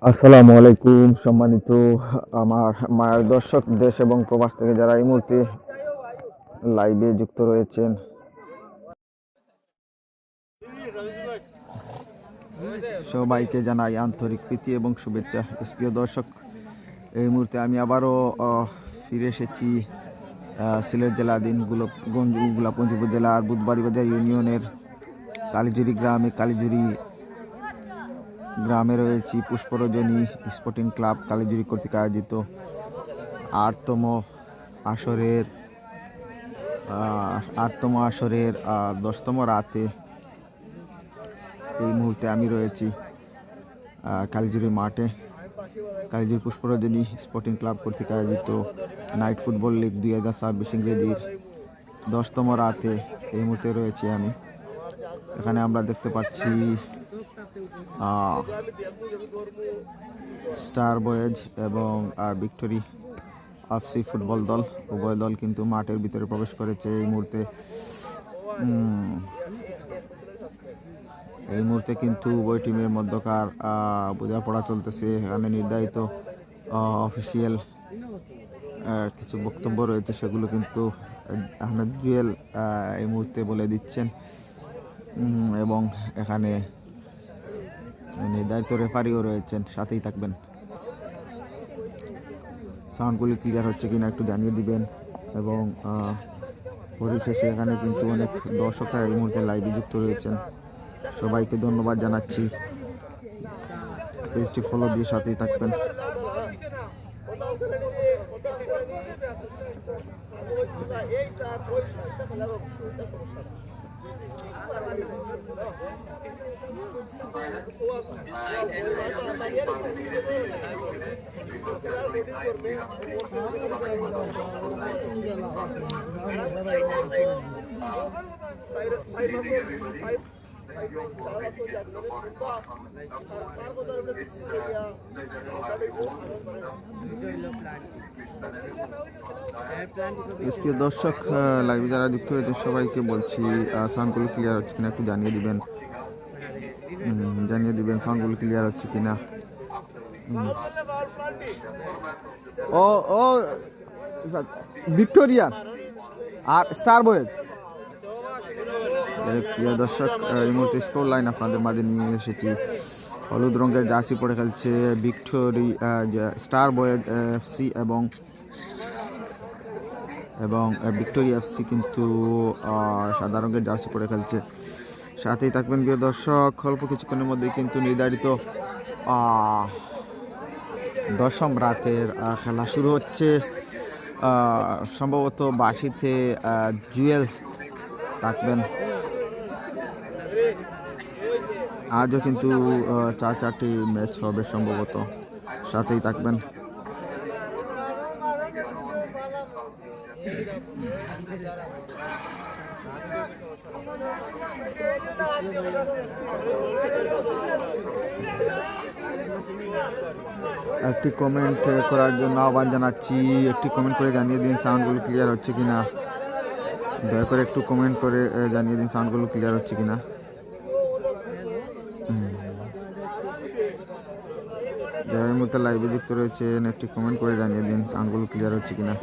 আসসালামু আলাইকুম সম্মানিত আমার মায়ের দর্শক দেশ এবং প্রবাস থেকে যারা এই মুহূর্তে লাইভে যুক্ত রয়েছেন সবাইকে জানাই আন্তরিক প্রীতি এবং শুভেচ্ছা। প্রিয় দর্শক, এই মুহূর্তে আমি আবারও ফিরে এসেছি সিলেট জেলাধীন গোলাপগঞ্জ উপজেলার বুধবাড়িবাজার ইউনিয়নের কালীজুরি গ্রামে রয়েছি। পুষ্পরজনী স্পোর্টিং ক্লাব কালীজুরি কর্তৃক আয়োজিত 8তম আসরের 10তম রাতে এই মুহূর্তে আমি রয়েছি কালীজুরি মাঠে। কালীজুরি পুষ্পরজনী স্পোর্টিং ক্লাব কর্তৃক আয়োজিত নাইট ফুটবল লিগ 2026 ইংরেজির 10তম রাতে এই মুহূর্তে রয়েছি আমি। এখানে আমরা দেখতে পাচ্ছি স্টার বয়েজ এবং ভিক্টোরি এফসি ফুটবল দল, উভয় দল কিন্তু মাঠের ভিতরে প্রবেশ করেছে। এই মুহূর্তে কিন্তু উভয় টিমের মধ্যকার বোঝাপড়া চলতেছে। এখানে নির্ধারিত অফিসিয়াল কিছু বক্তব্য রয়েছে, সেগুলো কিন্তু আহমেদ জুয়েল এই মুহূর্তে বলে দিচ্ছেন এবং এখানে নির্ধারিত রেফারিও রয়েছেন। সাথেই থাকবেন। সাউন্ডগুলি ক্লিয়ার হচ্ছে কিনা একটু জানিয়ে দিবেন এবং পরিশেষে এখানে কিন্তু অনেক দর্শকরা এই মুহূর্তে লাইভে যুক্ত রয়েছেন। সবাইকে ধন্যবাদ জানাচ্ছি। পেজটি ফলো দিয়ে সাথেই থাকবেন। প্রিয় দর্শক, লাইভে যারা যুক্ত রয়েছে সবাইকে বলছি সাউন্ডগুলো ক্লিয়ার হচ্ছে কিনা একটু জানিয়ে দিবেন। সাউন্ডগুলো ক্লিয়ার হচ্ছে কিনা। ও ভিক্টোরিয়া আর স্টার বয়েজ। প্রিয় দর্শক, এই মুহূর্তে স্কোর লাইন আপনাদের মাঝে নিয়ে এসেছি। হলুদ রঙের জার্সি পরে খেলছে স্টার বয়েজ এফসি এবং ভিক্টোরিয়া এফসি কিন্তু সাদা রঙের জার্সি পরে খেলছে। সাথেই থাকবেন প্রিয় দর্শক। অল্প কিছুক্ষণের মধ্যেই কিন্তু নির্ধারিত 10ম রাতের খেলা শুরু হচ্ছে। সম্ভবত বাঁশিতে জুয়েল থাকবেন। আজও কিন্তু 4টি ম্যাচ হবে সম্ভবত। সাথেই থাকবেন। একটি কমেন্ট করার জন্য আহ্বান জানাচ্ছি। একটি কমেন্ট করে জানিয়ে দিন সাউন্ডগুলো ক্লিয়ার হচ্ছে কিনা। দয়া করে একটু কমেন্ট করে জানিয়ে দিন সাউন্ডগুলো ক্লিয়ার হচ্ছে কিনা। যারা এই মুহূর্তে লাইভে যুক্ত রয়েছেন একটি কমেন্ট করে জানিয়ে দিন সাউন্ডগুলো ক্লিয়ার হচ্ছে কিনা।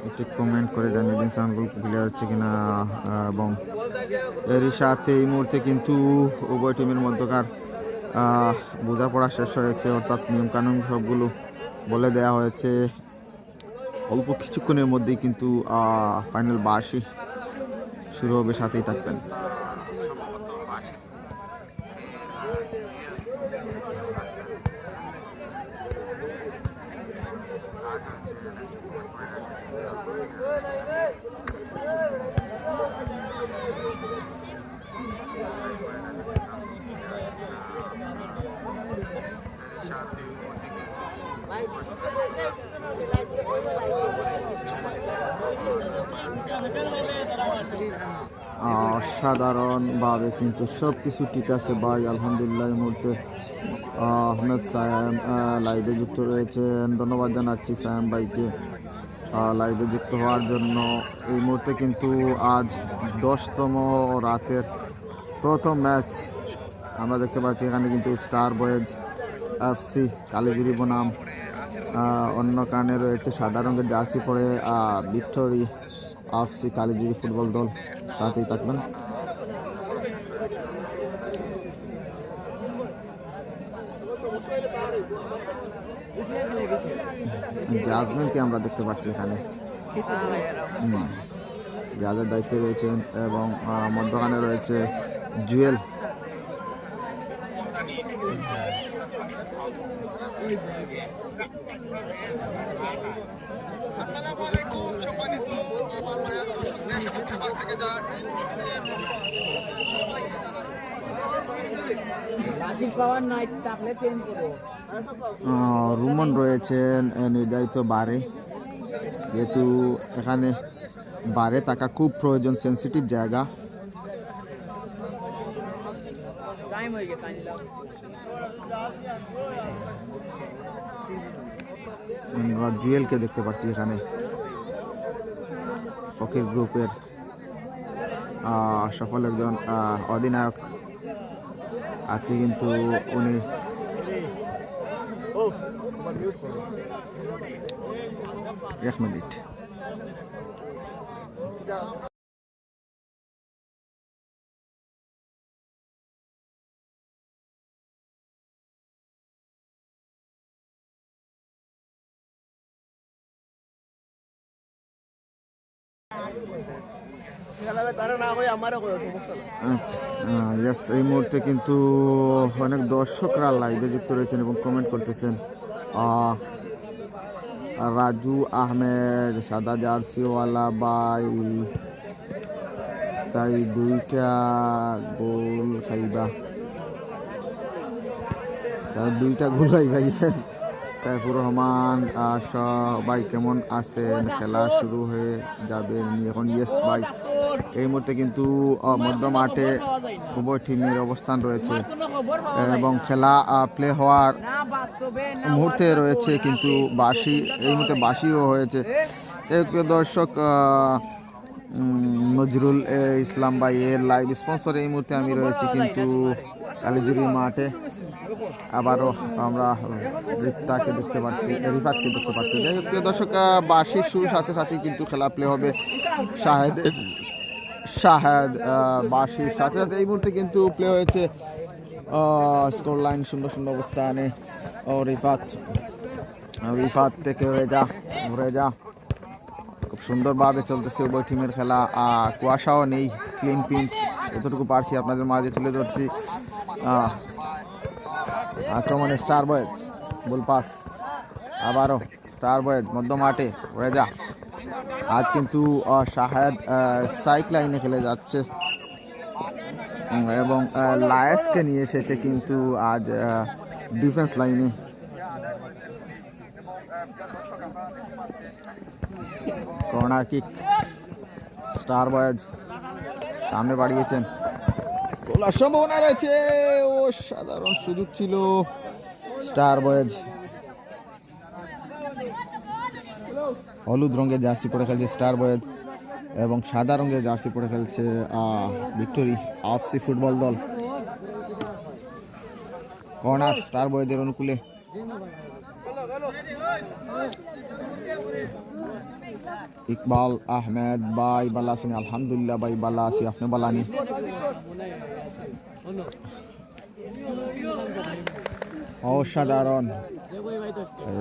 একটি কমেন্ট করে জানিয়ে দিন সাউন্ডগুলো ক্লিয়ার হচ্ছে কিনা। এবং এরই সাথে এই মুহূর্তে কিন্তু উভয় টিমের মধ্যকার বোঝাপড়া শেষ হয়েছে, অর্থাৎ নিয়মকানুন সবগুলো বলে দেওয়া হয়েছে। অল্প কিছুক্ষণের মধ্যেই কিন্তু ফাইনাল বাঁশি শুরু হবে। সাথেই থাকবেন। অসাধারণভাবে কিন্তু সব কিছু ঠিক আছে ভাই, আলহামদুলিল্লাহ। এই মুহূর্তে আহমেদ সায়াম লাইভে যুক্ত রয়েছেন। ধন্যবাদ জানাচ্ছি সায়াম ভাইকে লাইভে যুক্ত হওয়ার জন্য। এই মুহূর্তে কিন্তু আজ 10তম রাতের প্রথম ম্যাচ আমরা দেখতে পাচ্ছি এখানে কিন্তু স্টার বয়েজ এফসি কালীজুরি বনাম অন্য কানে রয়েছে সাদা রঙের জার্সি পরে ভিক্টোরি এফসি কালীজুরি ফুটবল দল। সাথেই থাকবেন। জাজমেন্টকে আমরা দেখতে পাচ্ছি এখানে, জাজের দায়িত্বে রয়েছেন এবং মধ্যখানে রয়েছে জুয়েল। রুমন রয়েছেন নির্ধারিত বারে, যেহেতু এখানে বারে থাকা খুব প্রয়োজন, সেন্সিটিভ জায়গা। আমরা জুয়েলকে দেখতে পাচ্ছি এখানে, ফকির গ্রুপের সফল একজন অধিনায়ক। আজকে কিন্তু উনি এক মিনিট এই মুহূর্তে কিন্তু অনেক দর্শকরা লাইভে যুক্ত রয়েছেন এবং কমেন্ট করতেছেন। রাজু আহমেদ সাদা জার্সিওয়ালা ভাই, তাই দুইটা গোল খাইবা, তার দুইটা গোল খাইবা। সাইফুর রহমান সবাই কেমন আছেন? খেলা শুরু হয়ে যাবে এখন? ইয়েস ভাই, এই মুহূর্তে কিন্তু মধ্য মাঠে উভয় টিমের অবস্থান রয়েছে এবং খেলা প্লে হওয়ার মুহূর্তে রয়েছে, কিন্তু বাসি এই মুহূর্তে বাসিও হয়েছে। দর্শক নজরুল ইসলাম ভাই এর লাইভ স্পন্সর এই মুহূর্তে আমি রয়েছি কিন্তু কালীজুরি মাঠে। আবারও আমরা রিফাতকে দেখতে পাচ্ছি। যাই হোক দর্শক, বাসির শুরুর সাথে সাথেই কিন্তু খেলা প্লে হবে। শাহেদ বাসির সাথে সাথে এই মুহূর্তে কিন্তু প্লে হয়েছে। স্কোর লাইন 0-0 অবস্থানে। রিফাত থেকে রেজা খুব সুন্দরভাবে চলতেছে উভয় টিমের খেলা। কুয়াশাও নেই, ক্লিন পিঙ্ক, এতটুকু পারছি আপনাদের মাঝে তুলে ধরছি। আক্রমণে স্টার বয়েজ, বল পাস, আবারও স্টার বয়েজ মধ্য মাঠে রেজা। আজ কিন্তু শাহেদ স্ট্রাইক লাইনে খেলে যাচ্ছে এবং লায়েসকে নিয়ে এসেছে কিন্তু আজ ডিফেন্স লাইনে। কর্নার কিক, স্টার বয়েজ সামনে বাড়িয়েছেন, গোলার সম্ভাবনা রয়েছে। ও সাধারণ সুযোগ ছিল স্টার বয়েজ। হলুদ রঙের জার্সি পরে খেলছে স্টার বয়েজ এবং সাদা রঙের জার্সি পরে খেলছে ভিক্টোরি এফসি ফুটবল দল। কর্নার স্টার বয়েজের অনুকূলে। ইকবাল আহমেদ ভাই বালা আছেন? আলহামদুলিল্লাহ ভাই বালা আছি, আপনি বালানি? অসাধারণ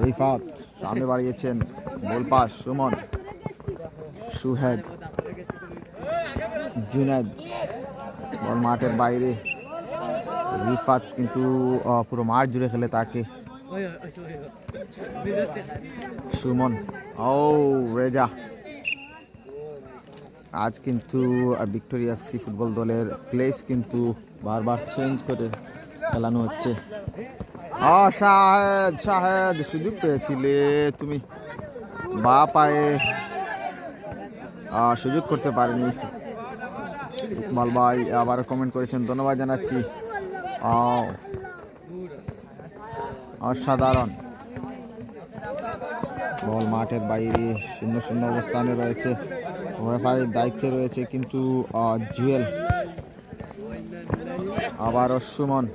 রিফাত সামনে বাড়িয়েছেন, গোল পাস সুমন, সুহেদ, জুনেদ, বল মাঠের বাইরে। রিফাত কিন্তু পুরো মাঠ জুড়ে খেলে তাকে। সুমন, ও রেজা। আজ কিন্তু ভিক্টোরিয়া এফসি ফুটবল দলের প্লেস কিন্তু বারবার চেঞ্জ করে খেলানো হচ্ছে। শাহেদ সুযোগ পেয়েছিলে তুমি, বা পায়ে সুযোগ করতে পারেনি। ইকবাল ভাই আবার কমেন্ট করেছেন, ধন্যবাদ জানাচ্ছি। অসাধারণ বল মাঠের বাইরে, 0-0 অবস্থানে রয়েছে। রেফারির দায়িত্বে রয়েছে কিন্তু জুয়েল। আবারও সুমন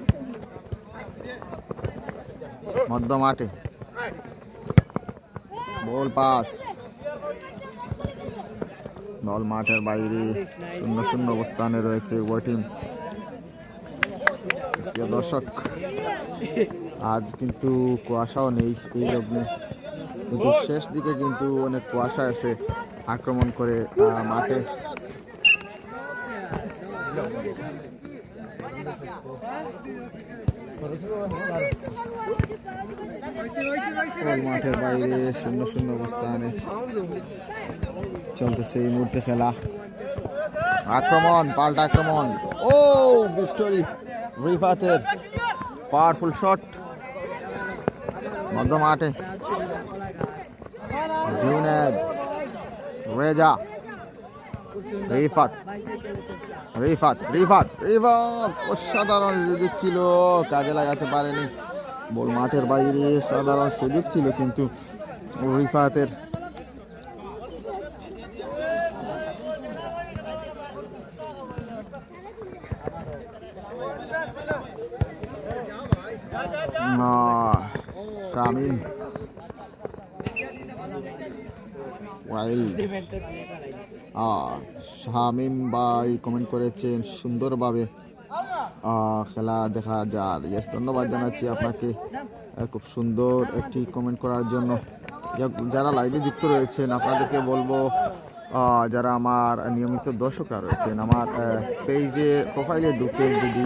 মধ্য মাঠে, বল পাস, বল মাঠের বাইরে, 0-0 অবস্থানে রয়েছে উভয় টিম। দর্শক, আজ কিন্তু কুয়াশাও নেই এই লগ্নে, কিন্তু শেষ দিকে কিন্তু অনেক কুয়াশা এসে আক্রমণ করে মাঠে। মাঠের বাইরে 0-0 অবস্থানে চলতেছে এই মুহূর্তে খেলা। আক্রমণ, পাল্টা আক্রমণ, ও ভিক্টরি রিফাতের পাওয়ারফুল শট মধ্য মাঠে। জুনেদ, রেজা, রিফাত, রিফাত, রিফাত, রিফাত অসাধারণ সুযোগ ছিল, কাজে লাগাতে পারেনি। বল মাঠের বাইরে, সাধারণ সুযোগ ছিল কিন্তু রিফাতের। শামিম, শামিম ভাই কমেন্ট করেছেন সুন্দরভাবে খেলা দেখা যায়। ইয়েস, ধন্যবাদ জানাচ্ছি আপনাকে খুব সুন্দর একটি কমেন্ট করার জন্য। যারা লাইভে যুক্ত রয়েছেন আপনাদেরকে বলবো, যারা আমার নিয়মিত দর্শকরা রয়েছেন, আমার পেজে প্রোফাইলে ঢুকে যদি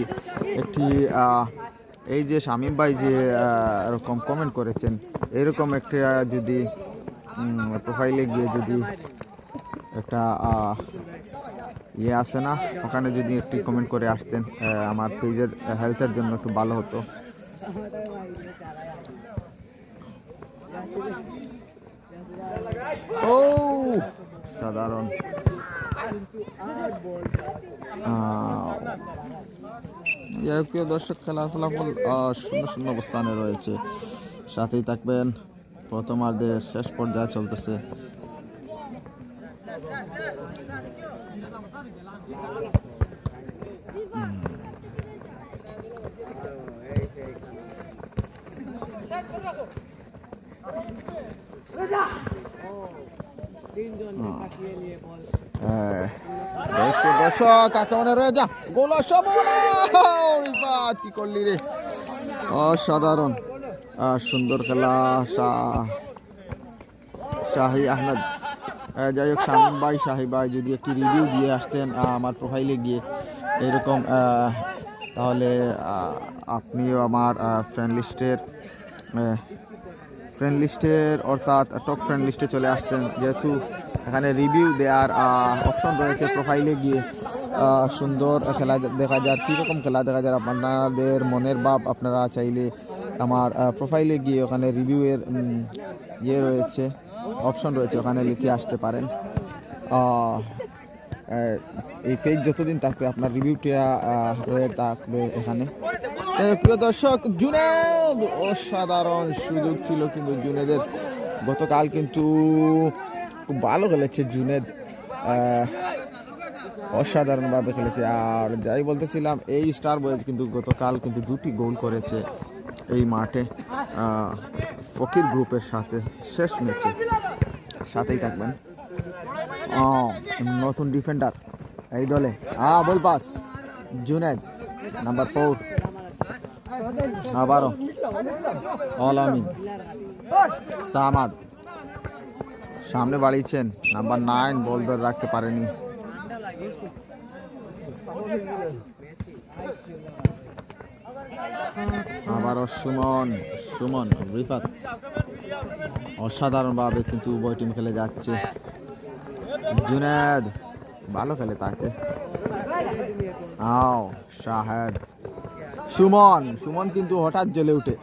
একটি এই যে শামিম ভাই যে এরকম কমেন্ট করেছেন, এরকম একটা যদি প্রোফাইলে গিয়ে যদি একটা ইয়ে আসে না, ওখানে যদি একটি কমেন্ট করে আসতেন আমার পেজের হেলথের জন্য একটু ভালো হতো। ও সাধারণ, প্রিয় দর্শক, খেলার ফলাফল 0-0 অবস্থানে রয়েছে। সাথেই থাকবেন, প্রথমার্ধের শেষ পর্যায়ে চলতেছে। দর্শক, আক্রমণে রয়ে যা, গোল রিফাত, কি করলি রে, অসাধারণ সুন্দর খেলা শাহি আহমেদ। যাই হোক, শামিম ভাই, শাহি ভাই যদি একটি রিভিউ দিয়ে আসতেন আমার প্রোফাইলে গিয়ে এরকম, তাহলে আপনিও আমার ফ্রেন্ড লিস্টের অর্থাৎ টপ ফ্রেন্ড লিস্টে চলে আসতেন। যেহেতু এখানে রিভিউ দেওয়ার অপশন রয়েছে প্রোফাইলে গিয়ে, সুন্দর খেলা দেখা যায়, কীরকম খেলা দেখা যায় আপনাদের মনের ভাব আপনারা চাইলে আমার প্রোফাইলে গিয়ে ওখানে রিভিউয়ের ইয়ে রয়েছে, অপশন রয়েছে, ওখানে লিখে আসতে পারেন। এই পেজ যতদিন থাকবে আপনার রিভিউটা রয়ে থাকবে এখানে। প্রিয় দর্শক, জুনেদ, অসাধারণ সুযোগ ছিল কিন্তু জুনেদের। গতকাল কিন্তু খুব ভালো খেলেছে জুনেদ, অসাধারণভাবে খেলেছে। আর যাই বলতেছিলাম, এই স্টার বয়েজ কিন্তু গতকাল কিন্তু 2টি গোল করেছে এই মাঠে ফকির গ্রুপের সাথে শেষ ম্যাচে। সাথেই থাকবেন। নতুন ডিফেন্ডার এই দলে, বল পাস, জুনেদ নাম্বার 4, আবারও আলামিন, সামাদ সামনে বাড়িয়েছেন, নাম্বার 9 বল ধরে রাখতে পারেনি। আবারও সুমন রিফাত, অসাধারণভাবে কিন্তু উভয় টিম খেলে যাচ্ছে। জুনেদ ভালো খেলে তাকে, শাহেদ, সুমন কিন্তু হঠাৎ জ্বলে উঠে,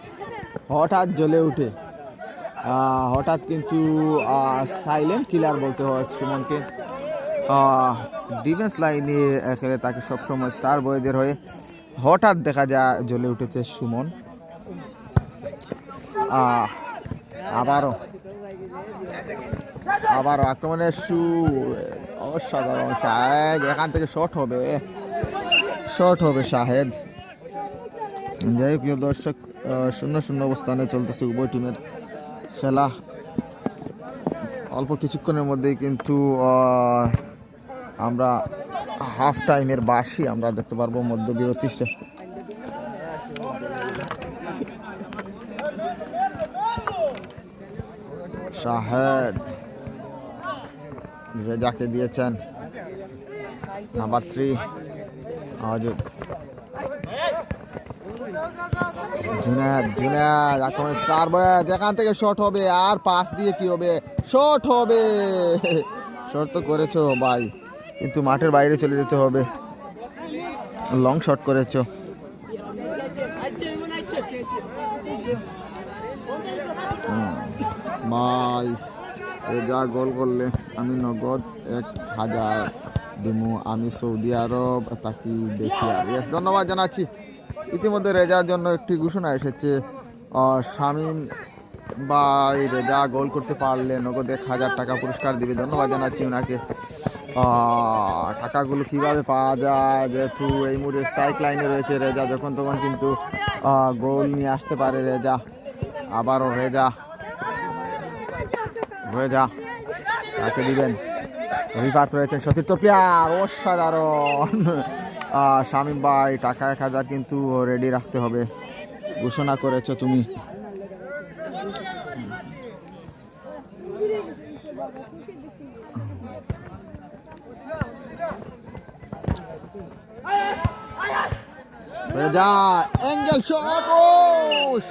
হঠাৎ কিন্তু সাইলেন্ট কিলার বলতে হয় সুমনকে। ডিফেন্স লাইনে খেলে তাকে সবসময় স্টার বয়েজের হয়ে, হঠাৎ দেখা যায় জ্বলে উঠেছে সুমন। আবারও আক্রমণের অসাধারণ, শাহেদ এখান থেকে শট হবে, শর্ট হবে শাহেদ। যাই হোক প্রিয় দর্শক, 0-0 অবস্থানে চলতেছে উভয় টিমের খেলা। অল্প কিছুক্ষণের মধ্যেই কিন্তু আমরা হাফ টাইমের বাসি আমরা দেখতে পারবো, মধ্যবিরতি। শাহেদ রেজাকে দিয়েছেন নাম্বার 3 আওয়াজুদ। জুনায়েদ এখন স্টার বয়, যেখান থেকে শট হবে, আর পাস দিয়ে কি হবে, শট হবে। শট তো করেছো ভাই, কিন্তু মাঠের বাইরে চলে যেতে হবে। লং শট করেছো। ভাই রেজা গোল করলে আমি নগদ 1000 দিমু, আমি সৌদি আরব তাকি দেখি। আর ধন্যবাদ জানাচ্ছি। ইতিমধ্যে রেজার জন্য একটি ঘোষণা এসেছে, শামীম ভাই রেজা গোল করতে পারলে নগদ 1000 টাকা পুরস্কার দিবে। ধন্যবাদ জানাচ্ছি ওনাকে। টাকাগুলো কিভাবে পাওয়া যায়, যেহেতু এই মুহূর্তে স্ট্রাইক লাইনে রয়েছে রেজা, যখন তখন কিন্তু গোল নিয়ে আসতে পারে রেজা। আবারও রেজা তাকে দিবেন। রিফাত রয়েছেন, সতীর্থ প্লেয়ার, অসাধারণ। শামীম ভাই টাকা 1000 কিন্তু রেডি রাখতে হবে, ঘোষণা করেছো তুমি। রেজা অ্যাঙ্গেল শট, ও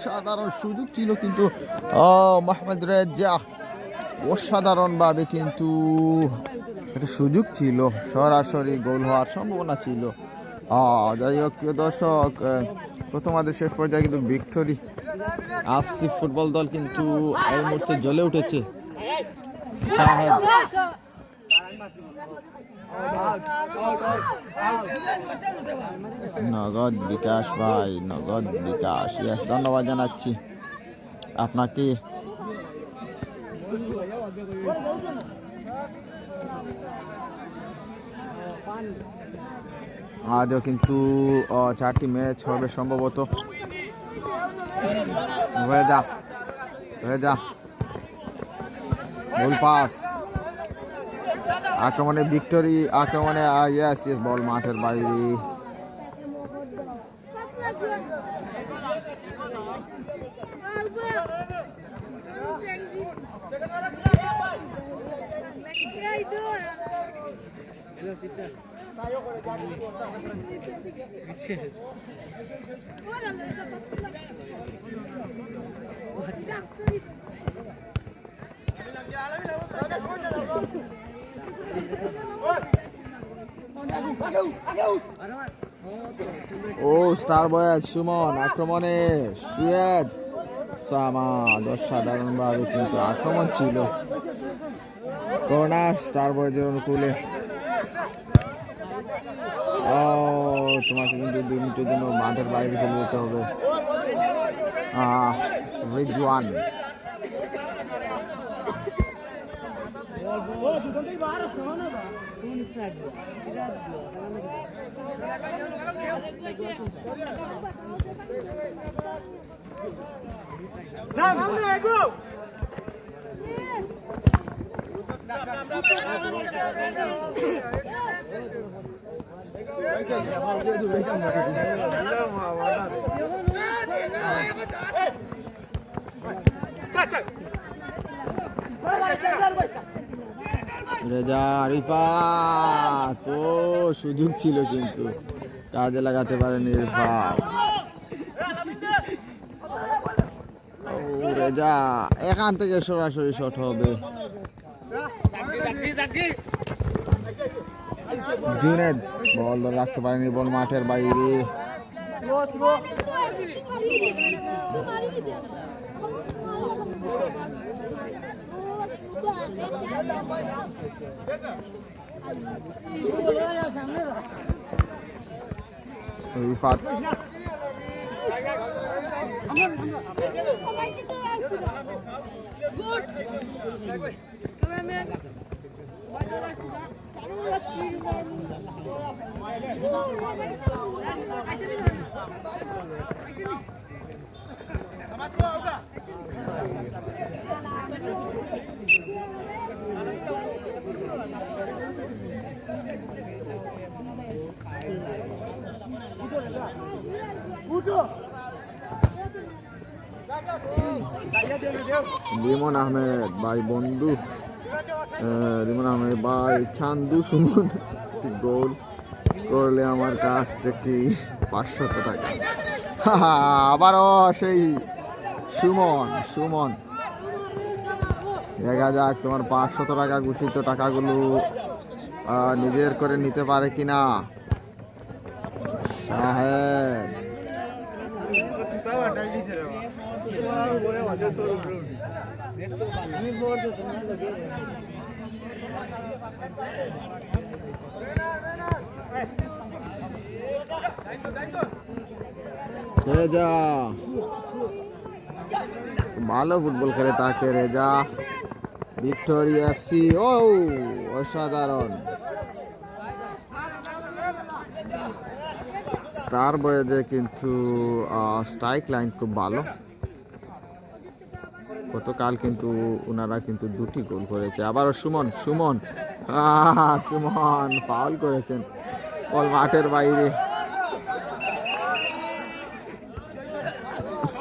সাধারণ সুযোগ ছিল কিন্তু মোহাম্মদ রেজা অসাধারণ ভাবে কিন্তু একটা সুযোগ ছিল, সরাসরি গোল হওয়ার সম্ভাবনা ছিল। যাই হোক প্রিয় দর্শক, প্রথমার্ধের শেষ পর্যায়ে কিন্তু ভিক্টোরি আফসি ফুটবল দল কিন্তু এই মুহূর্তে জ্বলে উঠেছে। শাহেদ নগদ বিকাশ ভাই, নগদ বিকাশ, ধন্যবাদ জানাচ্ছি আপনাকে। আজও কিন্তু 4টি ম্যাচ হবে সম্ভবত। গোল পাস, আক্রমণে ভিক্টোরি, আক্রমণে বল মাঠের বাইরে। ও স্টার বয় সুমন, আক্রমণে সুয়েদ সামা, অসাধারণভাবে কিন্তু আক্রমণ ছিল। কর্নার স্টার বয়েজের অনুকূলে। তোমাকে কিন্তু 2 মিনিটের জন্য মাঠের বাইরে চলে যেতে হবে। রিজওয়ান রেজা রিফাত, তো সুযোগ ছিল কিন্তু কাজে লাগাতে পারেনি রিফাত। রেজা এখান থেকে সরাসরি শট হবে। জুনেদ বল ধরে রাখতে পারেনি, বল মাঠের বাইরে। রিফাত লিমন আহমেদ ভাই বন্ধু, লিমন আহমেদ ভাই ছান্দু সুমন গোল করলে আমার কাছ থেকে 500 টাকা। আবারও সেই সুমন দেখা যাক তোমার 500 টাকা ঘোষিত টাকাগুলো নিজের করে নিতে পারে কিনা। সাহেব রেজা ভালো ফুটবল খেলে তাকে রেজা। ভিক্টোরি এফসি, ও অসাধারণ। স্টার বয়েজে কিন্তু স্ট্রাইক লাইন খুব ভালো। গতকাল কিন্তু ওনারা কিন্তু 2টি গোল করেছে। আবারও সুমন ফাউল করেছেন, বল মাঠের বাইরে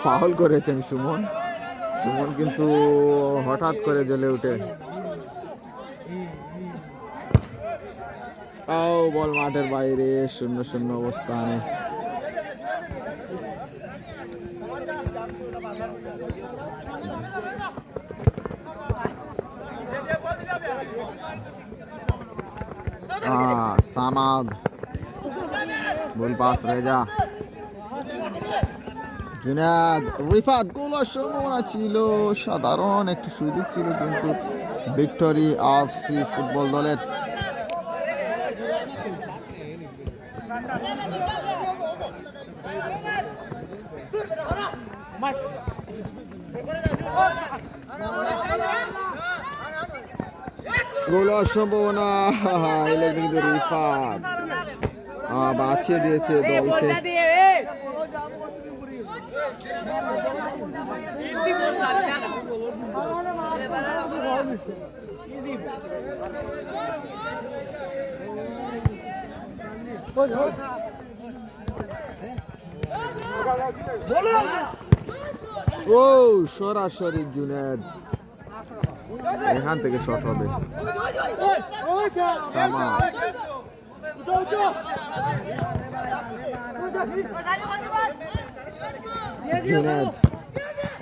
ফাউল করেছেন সুমন কিন্তু হঠাৎ করে জ্বলে উঠে বল মাঠের বাইরে, 0-0 অবস্থানে। সামাদ বল পাস রেজা, জুনাদ রিফাত, গোলের সম্ভাবনা ছিল, সাধারণ একটি সুযোগ ছিল কিন্তু ভিক্টোরি এফসি ফুটবল দলের। গোলের সম্ভাবনা এলে কিন্তু রিফাত বাঁচিয়ে দিয়েছে দলকে। ও সরাসরি জুনেদ, এখান থেকে শট হবে। জুনেদ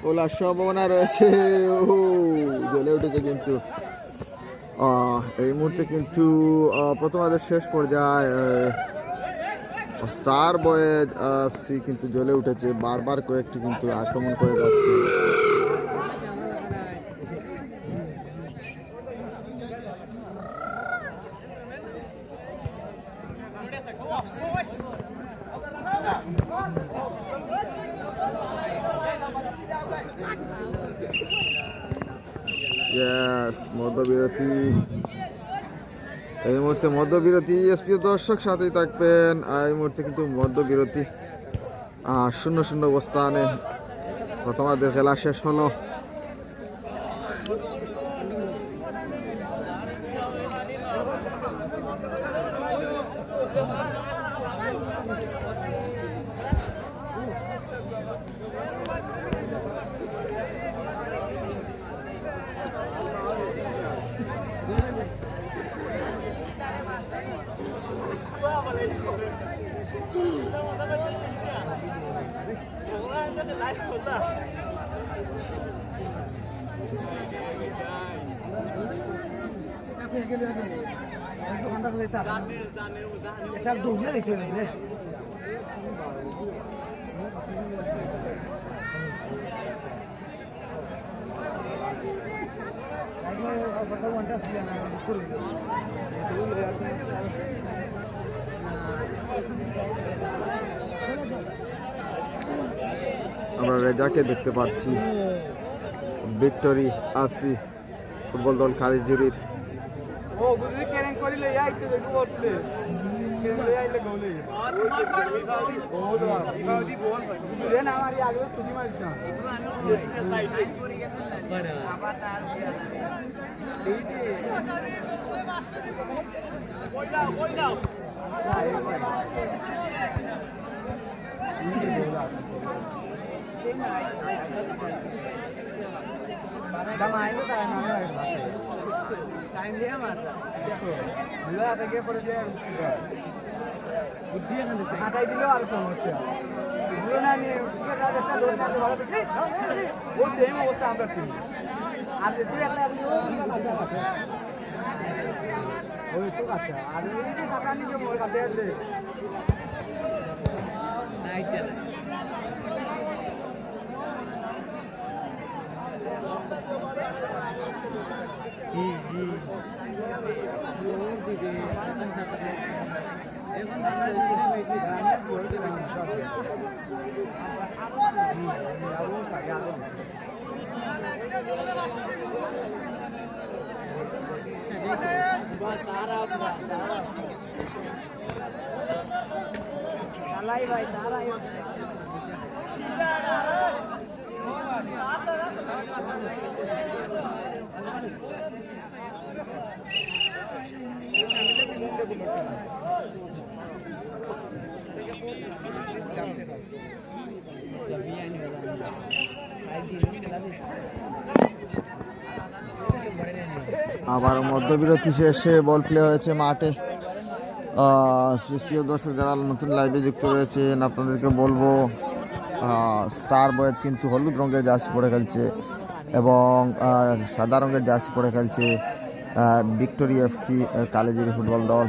ওলার সম্ভাবনা রয়েছে, জ্বলে উঠেছে কিন্তু এই মুহূর্তে কিন্তু প্রথমার্ধের শেষ পর্যায়ে স্টার বয়েজ এফসি কিন্তু জ্বলে উঠেছে, বারবার কয়েকটি কিন্তু আক্রমণ করে যাচ্ছে। মধ্যবিরতি, এই মুহূর্তে মধ্যবিরতি। প্রিয় দর্শক সাথেই থাকবেন। এই মুহূর্তে কিন্তু মধ্যবিরতি, 0-0 অবস্থানে প্রথমার্ধের খেলা শেষ হলো। আমরা রেজাকে দেখতে পাচ্ছি, ভিক্টোরি এফসি ফুটবল দল খালিজুরির। হাঁটাই দিলেও আর সমস্যা ও সেম অবস্থা আমরা কিনি আর তুই একটা ওই তো আচ্ছা আর টাকা নিয়ে মোর কাছে আছে ভাই সারা আবার মধ্যবিরতি শেষে বল প্লে হয়েছে মাঠে। প্রিয় দর্শক যারা নতুন লাইভে যুক্ত রয়েছেন আপনাদেরকে বলবো স্টার বয়েজ কিন্তু হলুদ রঙের জার্সি পরে খেলছে এবং সাদা রঙের জার্সি পরে খেলছে ভিক্টোরিয়া এফসি কালেজিরি ফুটবল দল।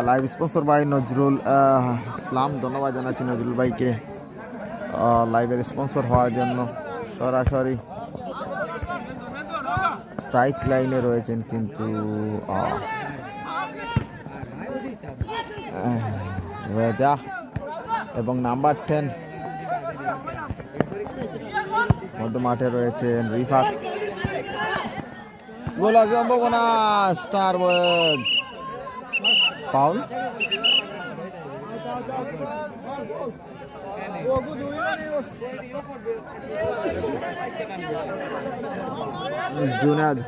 Live sponsor by Nazrul Islam, ধন্যবাদ জানাচ্ছি নজরুল ভাইকে লাইভের স্পন্সর হওয়ার জন্য। সরাসরি স্ট্রাইক লাইনে রয়েছেন কিন্তু রেজা এবং নাম্বার 10 মধ্য মাঠে রয়েছেন রিফাত। গোলের সম্ভাবনা Star Boys, foul. Junad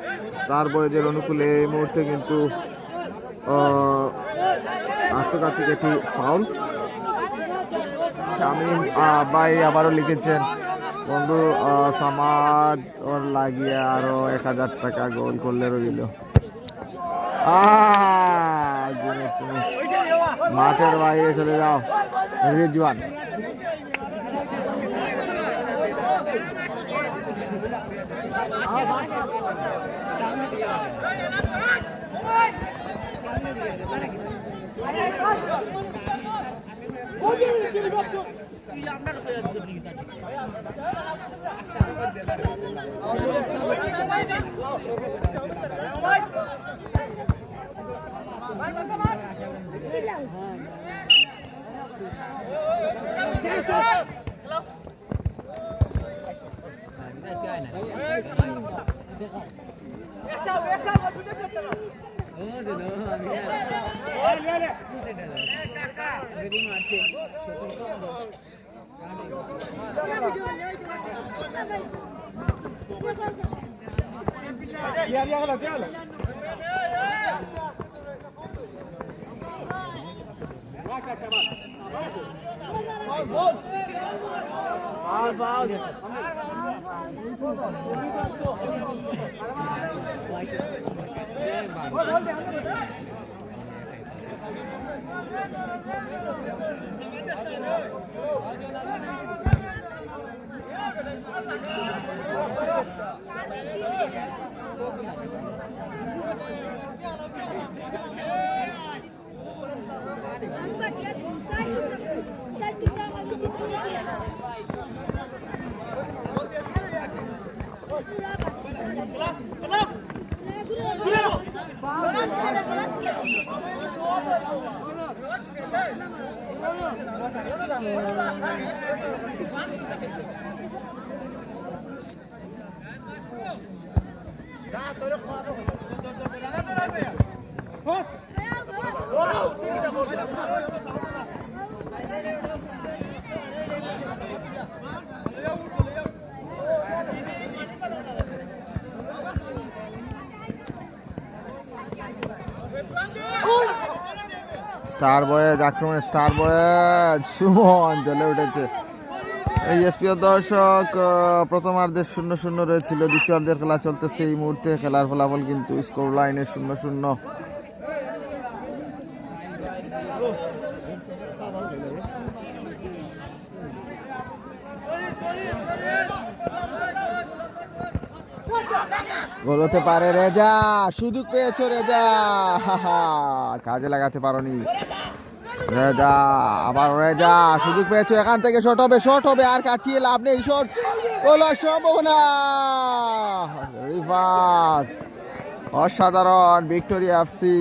Star বয়েজের অনুকূলে এই মুহূর্তে কিন্তু আত্মঘাতিক একটি ফাউল। শামিম ভাই আবারও লিখেছেন, বন্ধু সমাজ ওর লাগিয়ে আরো 1000 টাকা গোল করলে রইল। তুমি মাঠের বাইরে চলে যাও রিজওয়ান। স্টার বয়েজ আক্রমণে, স্টার বয়েজ সুমন জ্বলে উঠেছে। এই এসপিও দর্শক, প্রথমার্ধের 0-0 রয়েছিল, দ্বিতীয়ার্ধের খেলা চলতেছে এই মুহূর্তে। খেলার ফলাফল কিন্তু স্কোর লাইনে 0-0। গোল হতে পারে। রেজা সুযোগ পেয়েছো, রেজা কাজে লাগাতে পারোনি। রেজা, আবার রেজা সুযোগ পেয়েছো, এখান থেকে শট হবে, শট হবে, আর কাটিয়ে লাভ নেই, শট হলো সম্ভাবনা। রিফাত অসাধারণ, ভিক্টোরিয়া এফসি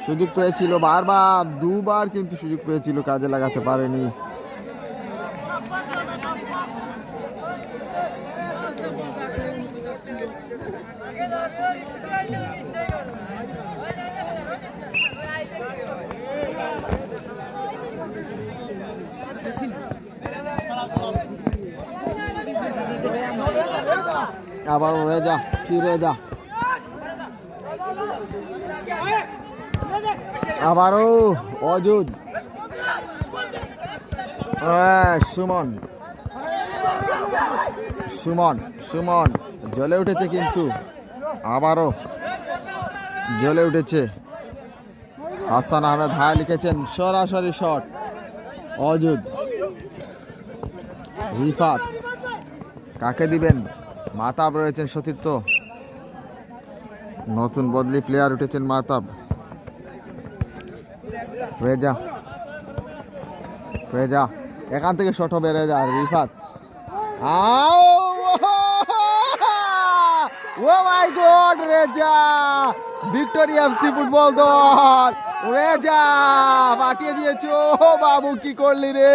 সুযোগ পেয়েছিল বারবার, দুবার কিন্তু সুযোগ পেয়েছিল, কাজে লাগাতে পারেনি। আবার রেজা, কি রেজা, আবারও অজুদ, সুমন, সুমন, সুমন জ্বলে উঠেছে, কিন্তু আবারও জ্বলে উঠেছে। হাসান আহমেদ হায় লিখেছেন সরাসরি শট। অজুদ, রিফাত কাকে দিবেন? মাতাব রয়েছেন সতীর্থ, নতুন বদলি প্লেয়ার উঠেছেন মাতাব। রেজা, রেজা এখান থেকে শট হবে, Reza, Rifat, oh my god, Reza, Victoria FC football দল, রেজা পাঠিয়ে দিয়েছো বাবু, কি করলি রে,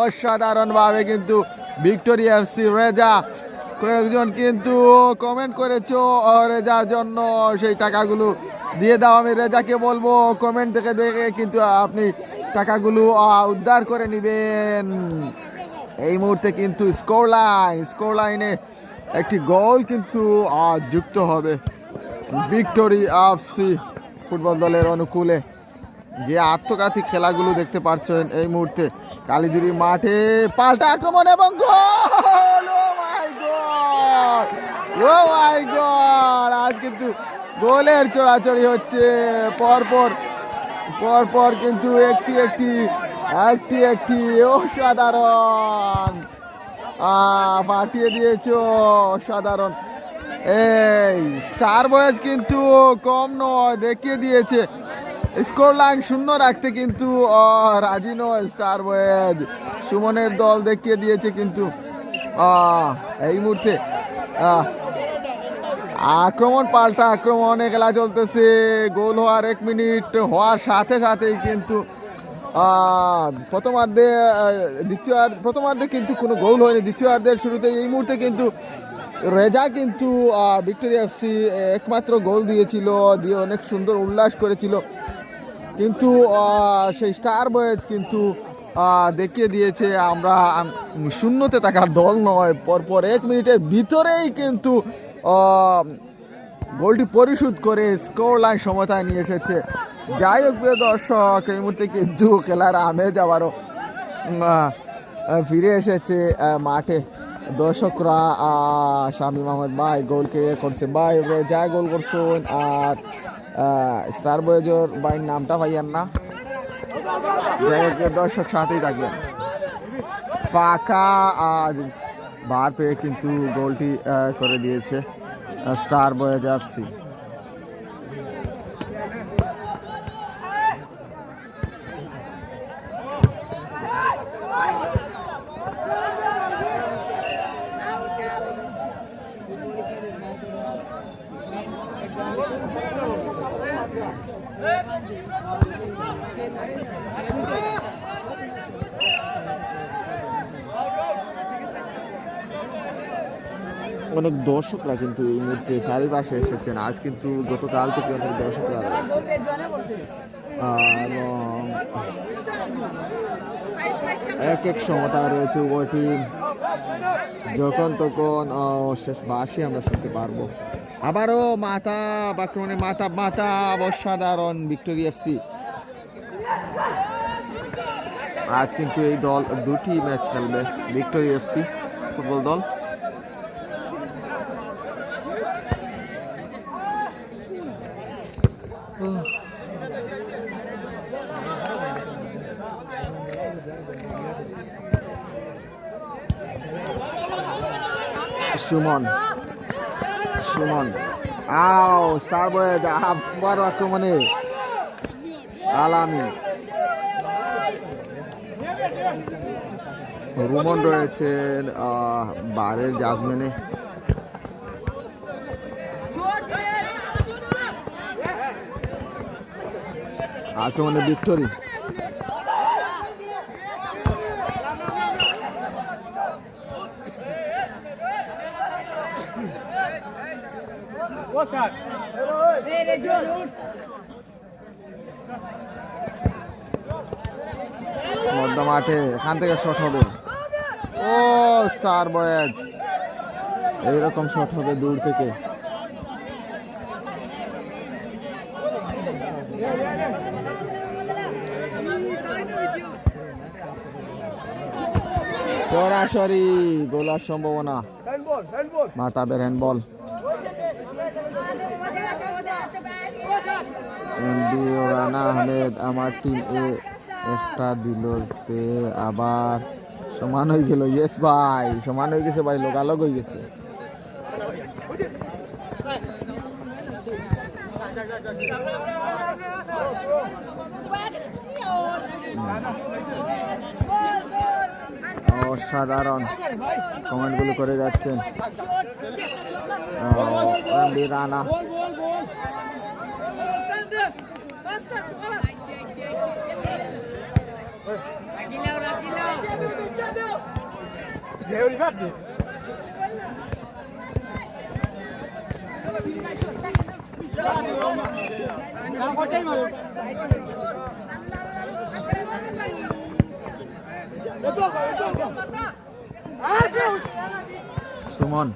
অসাধারণ ভাবে কিন্তু ভিক্টোরিয়া এফসি। রেজা, কয়েকজন কিন্তু কমেন্ট করেছো রেজার জন্য, সেই টাকাগুলো দিয়ে দাও। আমি রেজাকে বলবো কমেন্ট দেখে দেখে কিন্তু আপনি টাকাগুলো উদ্ধার করে নেবেন। এই মুহূর্তে কিন্তু স্কোর লাইনে একটি গোল কিন্তু যুক্ত হবে ভিক্টোরিয়া এফসি ফুটবল দলের অনুকূলে। যে আত্মঘাতী খেলাগুলো দেখতে পাচ্ছেন এই মুহূর্তে কালীজুরি মাঠে, পাল্টা আক্রমণ এবং গোল। ও my god, O my god, আজ কিন্তু গোলের চড়াচড়ি হচ্ছে, পরপর পরপর কিন্তু একটি একটি অসাধারণ পাঠিয়ে দিয়েছো, অসাধারণ। এই স্টার বয়েজ কিন্তু কম নয়, দেখিয়ে দিয়েছে স্কোর লাইন 0 রাখতে কিন্তু রাজি নয় স্টার বয়েজ। সুমনের দল দেখিয়ে দিয়েছে কিন্তু এই মুহূর্তে আক্রমণ, পাল্টা আক্রমণে খেলা চলতেছে। গোল হওয়ার 1 মিনিট হওয়ার সাথে সাথেই কিন্তু প্রথমার্ধে কিন্তু কোনো গোল হয়নি, দ্বিতীয়ার্ধের শুরুতে এই মুহূর্তে কিন্তু রেজা কিন্তু ভিক্টোরিয়া এফসি একমাত্র গোল দিয়েছিল, দিয়ে অনেক সুন্দর উল্লাস করেছিল, কিন্তু সেই স্টার বয়েজ কিন্তু দেখিয়ে দিয়েছে আমরা শূন্যতে থাকার দল নয়। পরপর 1 মিনিটের ভিতরেই কিন্তু গোলটি পরিশোধ করে স্কোর লাইন সমতায় নিয়ে এসেছে। যাই হোক প্রিয় দর্শক, এই মুহূর্তে কিন্তু খেলার আমেজ আবারও ফিরে এসেছে মাঠে। দর্শকরা শামীম আহমেদ ভাই গোলকে করছে, ভাই যা গোল করছেন, আর স্টার বয়েজর ভাইয়ের নামটা ভাইয়ার না, দর্শক সাথেই থাকবেন। ফাঁকা বার পেয়ে কিন্তু গোলটি করে দিয়েছে স্টার বয়েজ এফসি। অনেক দর্শকরা কিন্তু এই মুহূর্তে চারিপাশে এসেছেন। আজ কিন্তু গতকাল থেকে অনেক দর্শকরা রয়েছে এবং এক এক সমতা রয়েছে উভয় টিম, যখন তখন শেষ বাসি আমরা শুনতে পারবো। আবারও মাথা বাক্রমণে মাথা মাথা অসাধারণ ভিক্টোরি এফসি। আজ কিন্তু এই দল দুটি ম্যাচ খেলবে, ভিক্টোরি এফসি ফুটবল দল। সুমন সুমন আও স্টার বয়েজ আবার আক্রমণে আলামিন, রুমন রয়েছেন বারের জাজমেনে। আক্রমণে ভিক্টোরি, মধ্য মাঠে এখান থেকে শট হবে। ও স্টার বয়েজ, এইরকম শট হবে দূর থেকে। সরাসরি গোলার সম্ভাবনা, মাতাবের হ্যান্ডবল। এমডি রানা আহমেদ আমার টিম এ একটা দিলতে আবার সমান হয়ে গেল। ইয়েস ভাই, সমান হয়ে গেছে ভাই, লোকালগ হয়ে গেছে। অসাধারণ কমেন্টগুলো করে যাচ্ছেন এমডি রানা। সুমন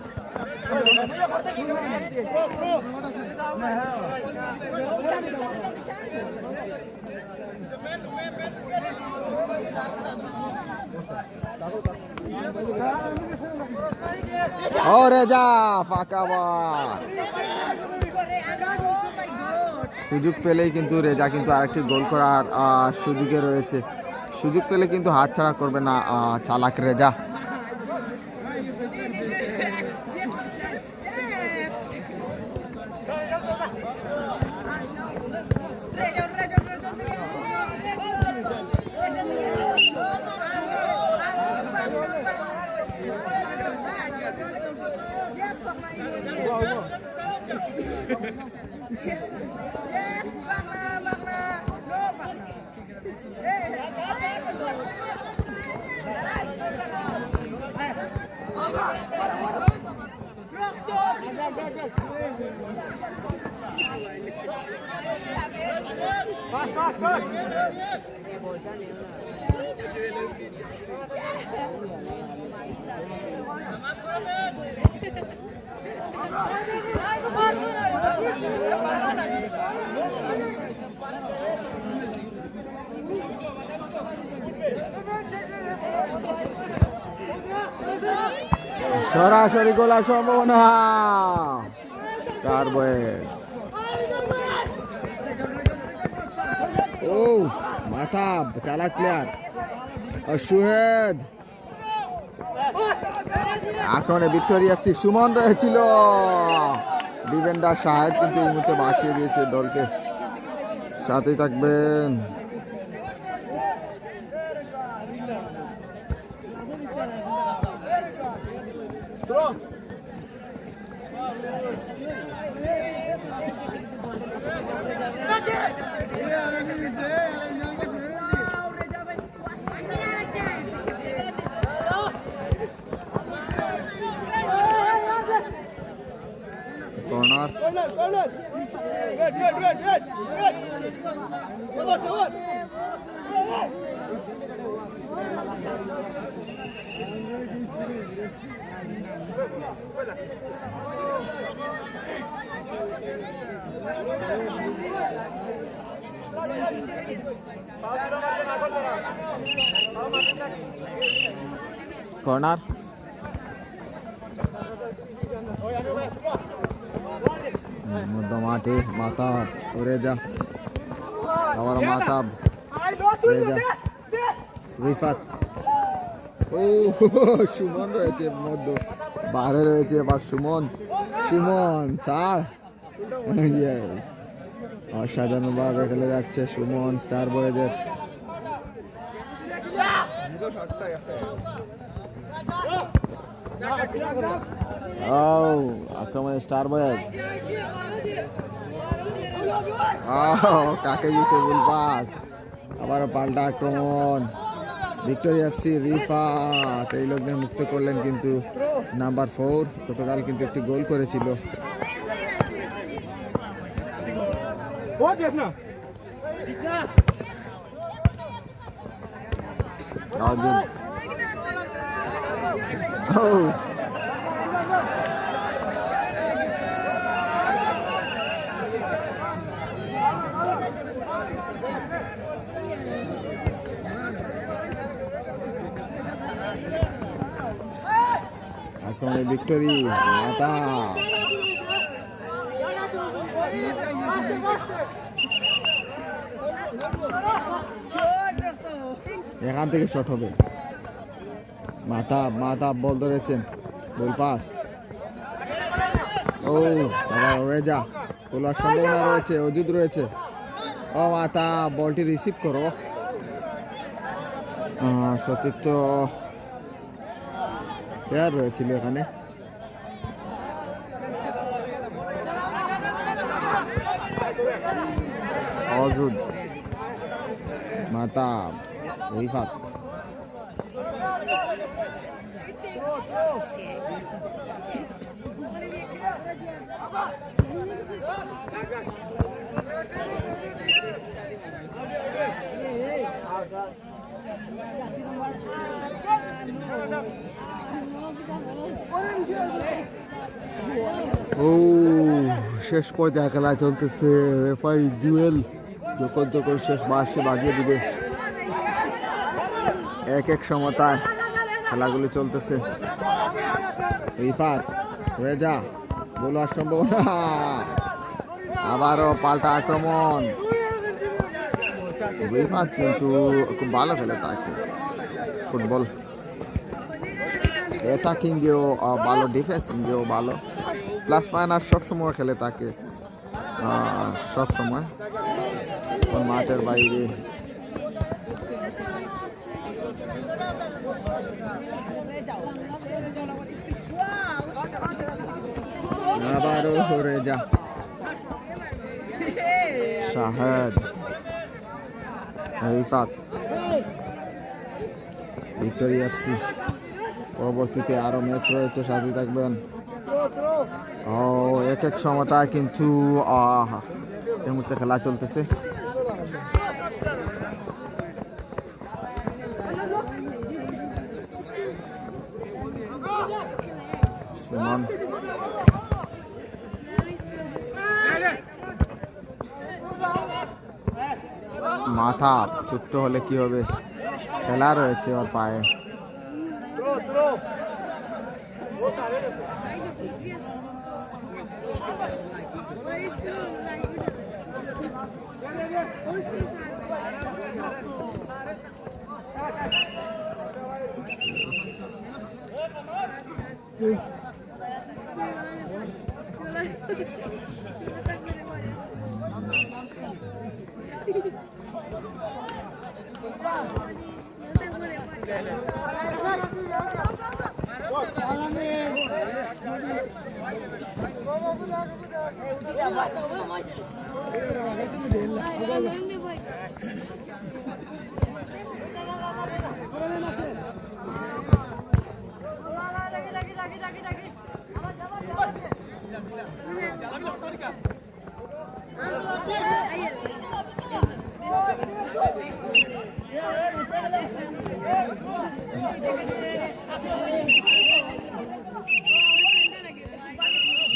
ও রেজা ফাঁকা বল, সুযোগ পেলেই কিন্তু রেজা কিন্তু আরেকটি গোল করার সুযোগে রয়েছে। সুযোগ পেলে কিন্তু হাতছাড়া করবে না চালাক রেজা। সরাসরি গোলার সম্ভাবনা স্টার বয়েজ। ও মাথা চালাক প্লেয়ার সুহেদ। আক্রমণে ভিক্টোরি এফসি, সুমন রয়েছিল, ডিফেন্ডার শাহেদ কিন্তু এই মুহূর্তে বাঁচিয়ে দিয়েছে দলকে। সাথেই থাকবেন। কর্নার মধ্য মাঠে মাতাব রেজা আবার মাতাব রেজা রিফাত ও সুমন রয়েছে মধ্য বাইরে রয়েছে আবার সুমন সুমন স্যার অসাধারণভাবে খেলে যাচ্ছে সুমন স্টার বয়েজের আক্রমণে স্টার বয়েজ কাকে দিচ্ছে বুল পাস আবার পাল্টা আক্রমণ ভিক্টোরি এফসি রিফাত এই লোকদের মুক্ত করলেন কিন্তু নাম্বার 4 গতকাল কিন্তু একটি গোল করেছিল আক্রমণে ভিক্টোরি মাতা এখান থেকে শট হবে মাথা মাথা বল ধরেছেন বল পাস ও আবার রেজা তোলার সম্ভাবনা রয়েছে অজুদ রয়েছে ও মাথা বলটি রিসিভ করো সতীর্থ প্লেয়ার রয়েছিল এখানে অজুদ মাতা রিফাত ও শেষ পর্যায়ে খেলা চলতেছে রেফারি ডুয়েল যখন তখন শেষ বাঁশি বাজিয়ে দিবে এক এক সমতায় খেলাগুলি চলতেছে রিফাত রেজা বলার সম্ভাবনা আবারও পাল্টা আক্রমণ রিফাত কিন্তু খুব ভালো খেলে থাকে ফুটবল অ্যাটাকিং দিয়েও ভালো ডিফেন্সিং দিয়েও ভালো প্লাস মাইনাস সবসময় খেলে থাকে সবসময় মাঠের বাইরে আবারও রেজা শাহেদ রিফাত ভিক্টোরি এফসি পরবর্তীতে আরো ম্যাচ রয়েছে সাথে থাকবেন ও এক এক সমতায় কিন্তু এই মুহূর্তে খেলা চলতেছে সুমন মাথা ছোট্ট হলে কি হবে খেলা রয়েছে ওর পায়ে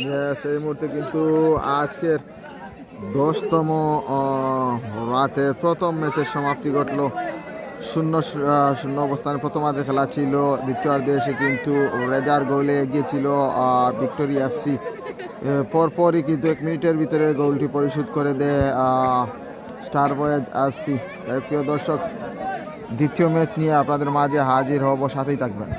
Yes, এই মুহূর্তে কিন্তু আজকের 10তম রাতের প্রথম ম্যাচের সমাপ্তি ঘটলো। 0-0 অবস্থানে প্রথমার্ধে খেলা ছিল। দ্বিতীয়ার্ধে এসে কিন্তু রেজার গোলে এগিয়েছিল ভিক্টোরিয়া এফসি। পরপরই কিন্তু 1 মিনিটের ভিতরে গোলটি পরিশোধ করে দেয় স্টার বয়েজ এফসি। প্রিয় দর্শক, দ্বিতীয় ম্যাচ নিয়ে আপনাদের মাঝে হাজির হব, সাথেই থাকবেন।